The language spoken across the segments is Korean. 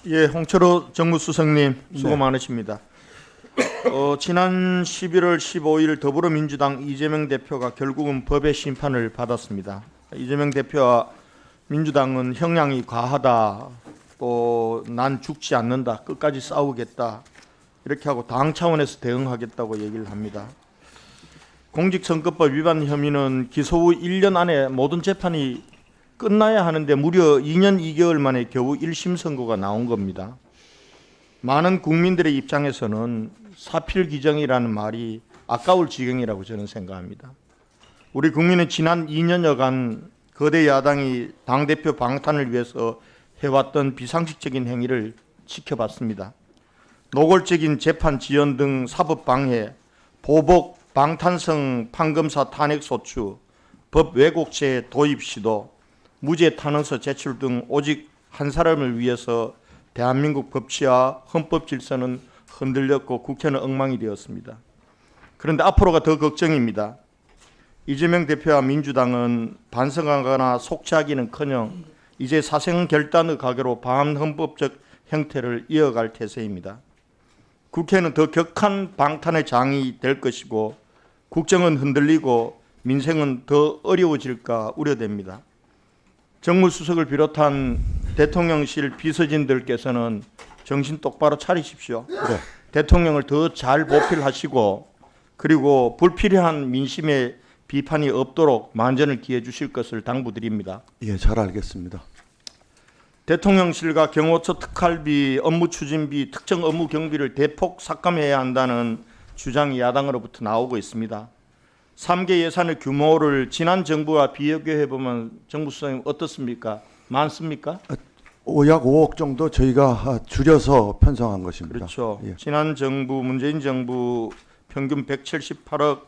예, 홍철호 정무수석님 수고 네. 많으십니다. 지난 11월 15일 더불어민주당 이재명 대표가 결국은 법의 심판을 받았습니다. 이재명 대표와 민주당은 형량이 과하다, 또 난 죽지 않는다, 끝까지 싸우겠다 이렇게 하고 당 차원에서 대응하겠다고 얘기를 합니다. 공직선거법 위반 혐의는 기소 후 1년 안에 모든 재판이 끝나야 하는데 무려 2년 2개월 만에 겨우 1심 선고가 나온 겁니다. 많은 국민들의 입장에서는 사필 규정이라는 말이 아까울 지경이라고 저는 생각합니다. 우리 국민은 지난 2년여간 거대 야당이 당대표 방탄을 위해서 해왔던 비상식적인 행위를 지켜봤습니다. 노골적인 재판 지연 등 사법 방해, 보복, 방탄성 판검사 탄핵 소추, 법 왜곡죄 도입 시도, 무죄 탄원서 제출 등 오직 한 사람을 위해서 대한민국 법치와 헌법 질서는 흔들렸고 국회는 엉망이 되었습니다. 그런데 앞으로가 더 걱정입니다. 이재명 대표와 민주당은 반성하거나 속죄하기는커녕 이제 사생 결단의 가계로 반헌법적 형태를 이어갈 태세입니다. 국회는 더 격한 방탄의 장이 될 것이고 국정은 흔들리고 민생은 더 어려워질까 우려됩니다. 정무수석을 비롯한 대통령실 비서진들께서는 정신 똑바로 차리십시오. 네. 대통령을 더 잘 보필하시고 그리고 불필요한 민심의 비판이 없도록 만전을 기해 주실 것을 당부드립니다. 예, 잘 알겠습니다. 대통령실과 경호처 특활비, 업무 추진비, 특정 업무 경비를 대폭 삭감해야 한다는 주장이 야당으로부터 나오고 있습니다. 3개 예산의 규모를 지난 정부와 비교해보면 정부 수장님 어떻습니까? 많습니까? 약 5억 정도 저희가 줄여서 편성한 것입니다. 그렇죠. 예. 지난 정부, 문재인 정부 평균 178억,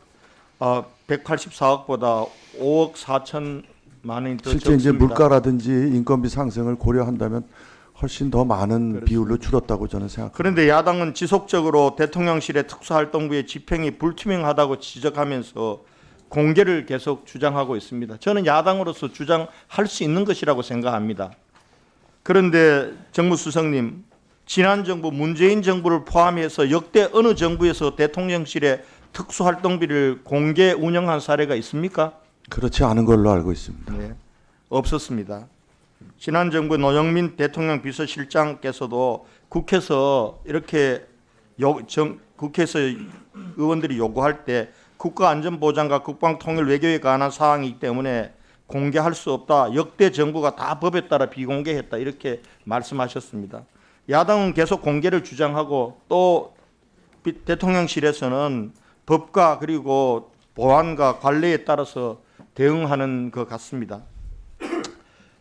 184억보다 5억 4천만 원이 더 실제 적습니다. 이제 물가라든지 인건비 상승을 고려한다면 훨씬 더 많은 그렇습니다. 비율로 줄었다고 저는 생각합니다. 그런데 야당은 지속적으로 대통령실의 특수활동부의 집행이 불투명하다고 지적하면서 공개를 계속 주장하고 있습니다. 저는 야당으로서 주장할 수 있는 것이라고 생각합니다. 그런데 정무수석님, 지난 정부 문재인 정부를 포함해서 역대 어느 정부에서 대통령실의 특수활동비를 공개 운영한 사례가 있습니까? 그렇지 않은 걸로 알고 있습니다. 네, 없었습니다. 지난 정부 노영민 대통령 비서실장께서도 국회에서 이렇게 국회에서 의원들이 요구할 때 국가안전보장과 국방통일외교에 관한 사항이기 때문에 공개할 수 없다. 역대 정부가 다 법에 따라 비공개했다. 이렇게 말씀하셨습니다. 야당은 계속 공개를 주장하고 또 대통령실에서는 법과 그리고 보안과 관례에 따라서 대응하는 것 같습니다.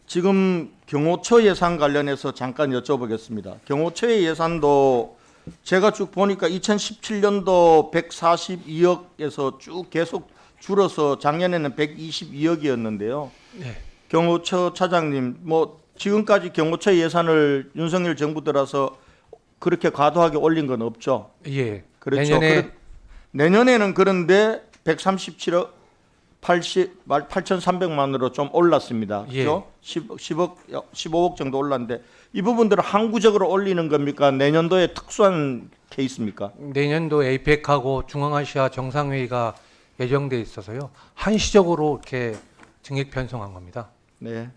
지금 경호처 예산 관련해서 잠깐 여쭤보겠습니다. 경호처의 예산도 제가 쭉 보니까 2017년도 142억에서 쭉 계속 줄어서 작년에는 122억이었는데요. 네. 경호처 차장님, 뭐 지금까지 경호처 예산을 윤석열 정부 들어서 그렇게 과도하게 올린 건 없죠? 예. 그렇죠. 내년에는 그런데 137억 8,300만으로 좀 올랐습니다. 예. 그렇죠? 15억 정도 올랐는데 이 부분들을 항구적으로 올리는 겁니까? 내년도에 특수한 케이스입니까? 내년도 에이펙하고 중앙아시아 정상회의가 예정돼 있어서요. 한시적으로 이렇게 증액 편성한 겁니다. 네.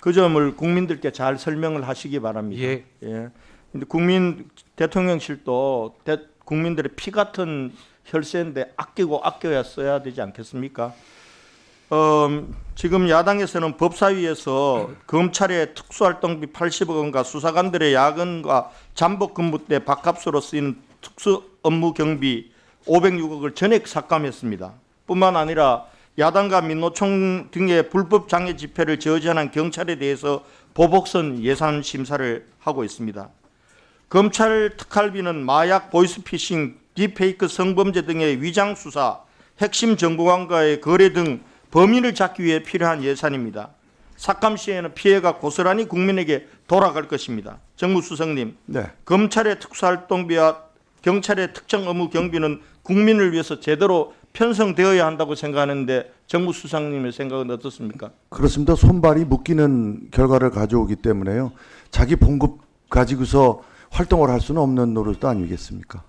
그 점을 국민들께 잘 설명을 하시기 바랍니다. 예. 예. 근데 대통령실도 국민들의 피 같은 혈세인데 아끼고 아껴야 써야 되지 않겠습니까? 지금 야당에서는 법사위에서 검찰의 특수활동비 80억 원과 수사관들의 야근과 잠복 근무 때 밥값으로 쓰이는 특수 업무 경비 506억을 전액 삭감했습니다. 뿐만 아니라 야당과 민노총 등의 불법 장애 집회를 저지하는 경찰에 대해서 보복선 예산 심사를 하고 있습니다. 검찰 특활비는 마약, 보이스피싱, 딥페이크 성범죄 등의 위장 수사, 핵심 정보관과의 거래 등 범인을 잡기 위해 필요한 예산입니다. 삭감 시에는 피해가 고스란히 국민에게 돌아갈 것입니다. 정무수석님, 네. 검찰의 특수활동비와 경찰의 특정 업무 경비는 국민을 위해서 제대로 편성되어야 한다고 생각하는데 정무수석님의 생각은 어떻습니까? 그렇습니다. 손발이 묶이는 결과를 가져오기 때문에요. 자기 봉급 가지고서 활동을 할 수는 없는 노릇도 아니겠습니까?